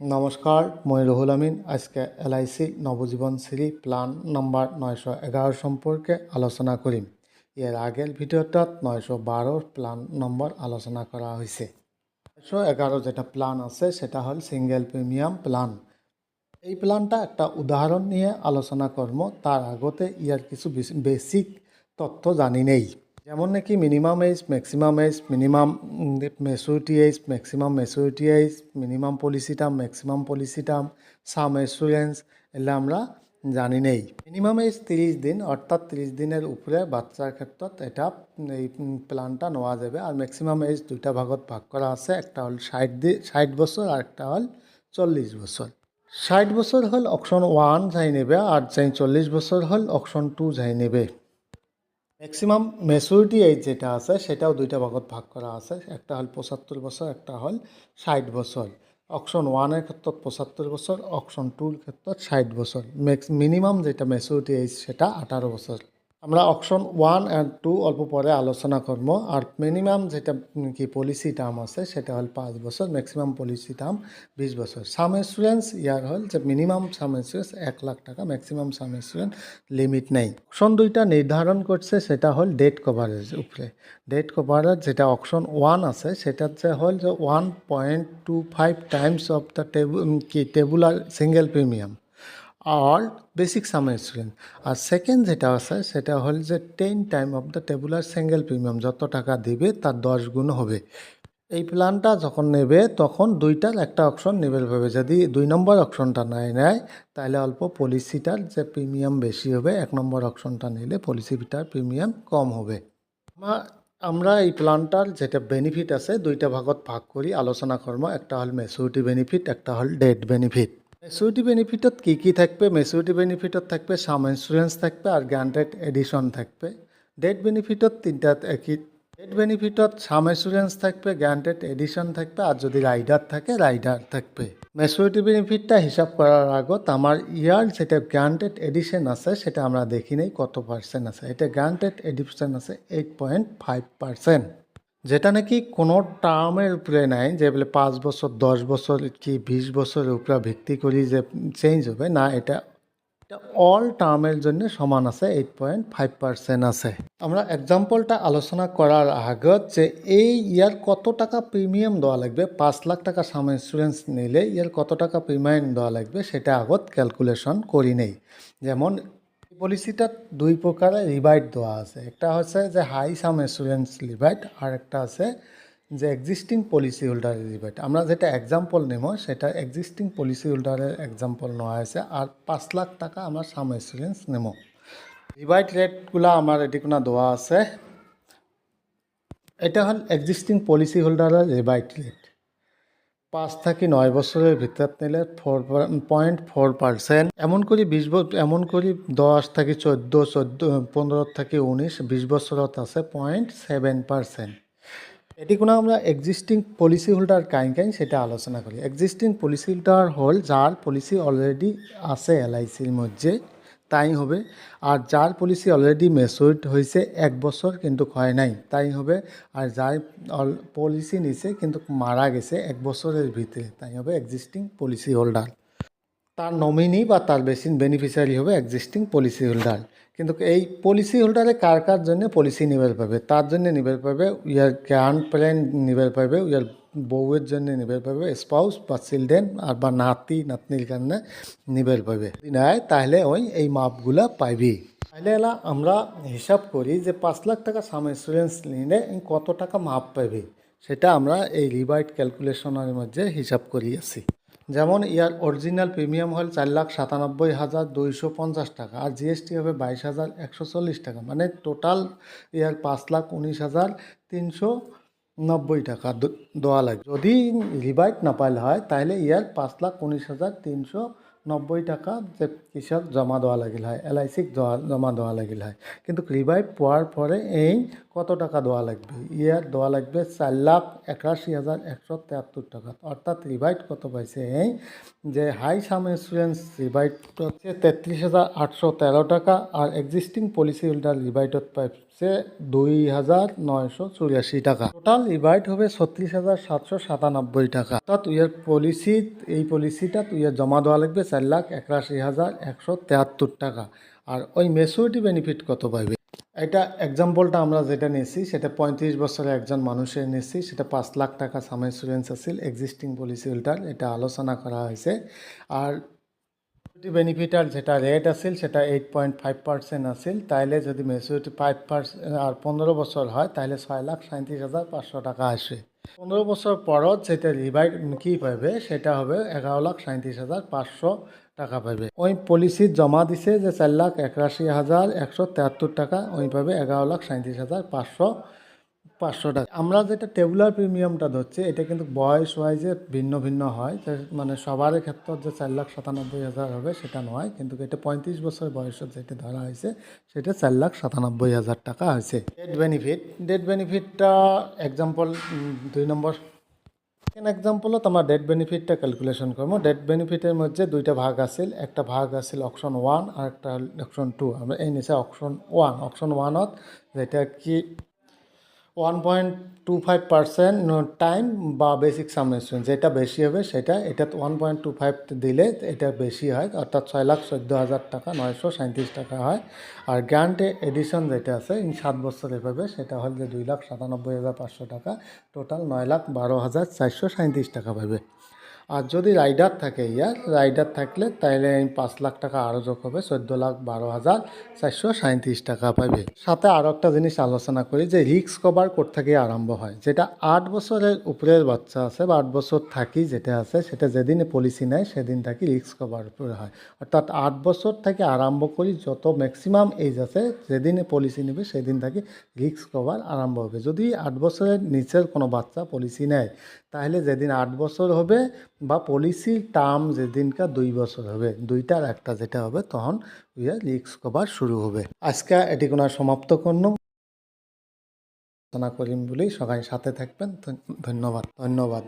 নমস্কার, মই রুহুল আমিন। আজকে এলআইসি নবজীবন শ্রী প্ল্যান নম্বর 911 সম্পর্কে আলোচনা করিম। এর আগের ভিডিওটাত 912 প্ল্যান নম্বর আলোচনা করা হয়েছে। 911 যেটা প্ল্যান আছে সেটা হল সিঙ্গেল প্রিমিয়াম প্ল্যান। এই প্ল্যানটা একটা উদাহরণ নিয়ে আলোচনা করব। তার আগতে ইয়ার কিছু বেসিক তথ্য জানি নেই। যেমন নাকি minimum age, maximum age, minimum maturity age, maximum maturity age, minimum policy term, maximum policy term, sum assurance, এগুলো আমরা জানি নেই। মিনিমাম এজ 30 দিন, অর্থাৎ 30 দিনের উপরে বাচ্চার ক্ষেত্ৰত এটা এই প্ল্যানটা নেওয়া যাবে। আর ম্যাক্সিমাম এজ দুইটা ভাগত ভাগ করা আছে, একটা হল 60 বছর আর একটা হল 40 বছর। 60 বছর হল অপশন 1 যাই নেবে, আর যাই 40 বছর হল অপশন 2 যাই নেবে। ম্যাক্সিমাম ম্যাচুরিটি এজ যেটা আছে সেটাও দুইটা ভাগত ভাগ করা আছে, একটা হল 75 বছর, একটা হল 60 বছর। অপশন 1-এর ক্ষেত্ৰত 75 বছর, অপশন 2-র ক্ষেত্ৰত 60 বছর। মিনিমাম যেটা ম্যাচুরিটি এজ সেটা 18 বছর। আমরা অপশন 1 আর 2 অল্প পরে আলোচনা করব। আর মিনিমাম যেটা কি পলিসি টার্ম আছে সেটা হল 5 বছর, ম্যাক্সিমাম পলিসি টার্ম 20 বছর। সাম ইন্স্যুরেন্স ইয়ার হল যে মিনিমাম সাম ইন্স্যুরেন্স 1 লাখ টাকা, ম্যাক্সিমাম সাম ইন্স্যুরেন্স লিমিট নেই। অপশন দুইটা নির্ধারণ করছে সেটা হল ডেট কভারেজ উপরে। ডেট কভারেজ যেটা অপশন 1 আছে সেটা হল যে 1.25 times of the tabular single premium আর বেসিক সাম ইন্স্যুরেন্স। আর সেকেন্ড যেটা আছে সেটা হল যে 10 time of the tabular single premium, যত টাকা দিবে তার 10 গুণ হবে। এই প্ল্যানটা যখন নেবে তখন দুইটার একটা অপশন নেবে হবে। যদি 2 নম্বর অপশনটা নেয় তাহলে অল্প পলিসিটার যে প্রিমিয়াম বেশি হবে, 1 নম্বর অপশনটা নিলে পলিসিটার প্রিমিয়াম কম হবে। আমরা এই প্ল্যানটার যেটা বেনিফিট আছে দুইটা ভাগত ভাগ করি আলোচনা করব। একটা হল ম্যাচুরিটি বেনিফিট, একটা হল ডেট বেনিফিট। ম্যাচুরিটি বেনিফিটত কী থাকবে? ম্যাচুরিটি বেনিফিটত থাকবে সাম ইন্স্যুরেন্স থাকবে আর গ্যারান্টেড এডিশন থাকবে। ডেট বেনিফিটত তিনটা একই। ডেট বেনিফিটত সাম ইন্স্যুরেন্স থাকবে, গ্যারান্টেড এডিশন থাকবে আর যদি রাইডার থাকে রাইডার থাকবে। ম্যাচুরিটি বেনিফিটটা হিসাব করার আগত আমার ইয়ার যেটা গ্যারান্টেড এডিশন আছে সেটা আমরা দেখি নেই কত পার্সেন্ট আছে। এটা গ্যারান্টেড এডিশন আছে 8.5%, যেটা নাকি কোনো টার্মের উপরে নাই যে বলে 5 বছর, 10 বছর কি 20 বছরের উপরে ভিত্তি করি যে চেঞ্জ হবে না। এটা অল টার্মের জন্য সমান আছে, 8.5% আছে। আমরা এক্সাম্পলটা আলোচনা করার আগত যে এই ইয়ার কত টাকা প্রিমিয়াম দেওয়া লাগবে, 5 লাখ টাকা সাম ইন্স্যুরেন্স নিলে ইয়ার কত টাকা প্রিমিয়াম দেওয়া লাগবে সেটা আগত ক্যালকুলেশন করি নেই। যেমন পলিসিটার দুই প্রকারের রিবাইট দেওয়া আছে, একটা হচ্ছে যে হাই সাম ইন্স্যুরেন্স রিবাইট আর একটা আছে যে এক্সিস্টিং পলিসি হোল্ডারের রিবাইট। আমরা যেটা এক্সাম্পল নেব সেটা এক্সিস্টিং পলিসি হোল্ডারের এক্সাম্পল নেওয়া হয়েছে। আর 5 লাখ টাকা আমরা সাম ইন্স্যুরেন্স নেব। রিবাইট রেটগুলো আমার এদিকে দেওয়া আছে। এটা হল এক্সিস্টিং পলিসি হোল্ডারের রিবাইট রেট। 5 থেকে 9 বছরের ভিতৰত নিলে 4.4%, এমন করে 20 এমন করে 10 থেকে 14, 15 থেকে 19, 20 বছরত আছে 0.7%। এটি কোনো আমরা এক্সিস্টিং পলিসি হোল্ডার কাইন সেটা আলোচনা করি। এক্সিস্টিং পলিসি হোল্ডার হল যার পলিসি অলরেডি আছে এলআইসির মধ্যে তাই হবে। আর যার পলিসি অলরেডি ম্যাচিউরড হয়েছে 1 বছর কিন্তু হয় নাই তাই হবে। আর যার পলিসি নিছে কিন্তু মারা গেছে 1 বছরের ভিতরে তাই হবে এক্সিস্টিং পলিসি হোল্ডার। তার নমিনি বা তার বেনিফিশিয়ারি হবে এক্সিস্টিং পলিসি হোল্ডার। কিন্তু এই পলিসি হোল্ডারে কার জন্য পলিসি নিবেল পাবে? তার জন্য নিবেল পাবে ইয়ার গ্র্যান্ড প্যারেন্ট নিবেল পাবে, ইয়ার বউয়ের জন্য নিবেল পাবে, স্পাউস বা চিলড্রেন আর বা নাতি নাতনির কারণে নিবেল পাবে। নেয় তাহলে ওই এই মাপগুলা পাইবি। তাহলে এলা আমরা হিসাব করি যে 5 লাখ টাকা সাম ইন্স্যুরেন্স নিলে কত টাকা মাপ পাবে সেটা আমরা এই রিবাইট ক্যালকুলেশনের মধ্যে হিসাব করি আছি। যেমন ইয়ার অরিজিনাল প্রিমিয়াম হল 4,97,250 টাকা আর জিএসটি হবে 22,140 টাকা, মানে টোটাল ইয়ার 5,19,390 টাকা দেওয়া লাগে। যদি রিবাইট না পাইলে হয় তাহলে ইয়ার 5,19,390 টাকা যে কৃষক জমা দেওয়া লাগিল হয়, এলআইসিক জমা দেওয়া লাগিল হয়। কিন্তু রিবাইট পাওয়ার পরে এই কত টাকা দেওয়া লাগবে? ইয়ার দেওয়া লাগবে 4,81,173 টাকা। অর্থাৎ রিবাইট কত পাইছে এই যে হাই সাম ইন্স্যুরেন্স রিবাইট হচ্ছে 33,813 টাকা আর এক্সিস্টিং পলিসি হোল্ডার রিবাইটত পাইছে হচ্ছে 2,984 টাকা। টোটাল ইবাইট হবে 36,797 টাকা। অর্থাৎ এই পলিসিটা জমা দেওয়া লাগবে 4,81,173 টাকা। আর ওই ম্যাচুরিটি বেনিফিট কত পাইবে, এটা এক্সাম্পলটা আমরা যেটা নিয়েছি সেটা 35 বছরের একজন মানুষের নিয়েছি, সেটা 5 লাখ টাকা সাম ইন্স্যুরেন্স আছিল এক্সিস্টিং পলিসি উল্টার, এটা আলোচনা করা হয়েছে। আর বেনিফিটার যেটা রেট আছিল সেটা 8.5% আছিল, তাইলে যদি ম্যাচুরিটি 5% আর 15 বছর হয় তাহলে 6,37,500 টাকা আসে। 15 বছর পরত যেটা রিভাইড কি পাবে সেটা হবে 11,37,500 টাকা পাবে। ওই পলিসি জমা দিছে যে 4,81,173 টাকা, ওইভাবে 11,37,500 টাকা। আমরা যেটা টেবুলার প্রিমিয়ামটা ধরছি এটা কিন্তু বয়স ওয়াইজে ভিন্ন ভিন্ন হয়, মানে সবার ক্ষেত্রে যে 4,97,000 হবে সেটা নয়, কিন্তু এটা 35 বছর বয়সের যেটা ধরা হয়েছে সেটা 4,97,000 টাকা হয়েছে। ডেথ বেনিফিটটা এক্সাম্পল 2 নম্বর এক্সাম্পলত আমরা ডেথ বেনিফিটটা ক্যালকুলেশন করবো। ডেথ বেনিফিটের মধ্যে দুইটা ভাগ আছিল, একটা ভাগ আছিল অপশন 1 আর একটা অপশন 2। আমরা এই নিচে অপশন 1ত যেটা কি 1.25% টাইম বা বেসিক সাম ইন্স্যুরেন্স, যেটা বেশি হবে সেটা, এটা 1.25 দিলে এটা বেশি হয়, অর্থাৎ 6,14,000 টাকা 937 টাকা হয়। আর গ্যারান্টি এডিশন যেটা আছে 7 বছরে পাবে সেটা হল যে 2,97,500 টাকা, টোটাল 9,12,437 টাকা পাবে। আর যদি রাইডার থাকে রাইডার থাকলে তাইলে 5 লাখ টাকা আরও যোগ হবে, 14,12,437 টাকা পাবে। সাথে আরও একটা জিনিস আলোচনা করি যে রিস্ক কভার কোথ থেকে আরম্ভ হয়, যেটা 8 বছরের উপরের বাচ্চা আছে বা 8 বছর থাকি যেটা আছে সেটা যেদিনে পলিসি নেয় সেদিন থাকি রিস্ক কভার উপরে হয়। অর্থাৎ 8 বছর থেকে আরম্ভ করি যত ম্যাক্সিমাম এজ আছে যেদিনে পলিসি নেবে সেদিন থাকি রিস্ক কভার আরম্ভ হবে। যদি 8 বছরের নিচের কোনো বাচ্চা পলিসি নেয় তাহলে যেদিন 8 বছর হবে বা পলিসির টার্ম যেদিনকার 2 বছর হবে, দুইটার একটা যেটা হবে তখন রিস্ক কভার শুরু হবে। আজকে এটি কোনো সমাপ্ত করলাম, আলোচনা করিম বলেই সবাই সাথে থাকবেন। ধন্যবাদ।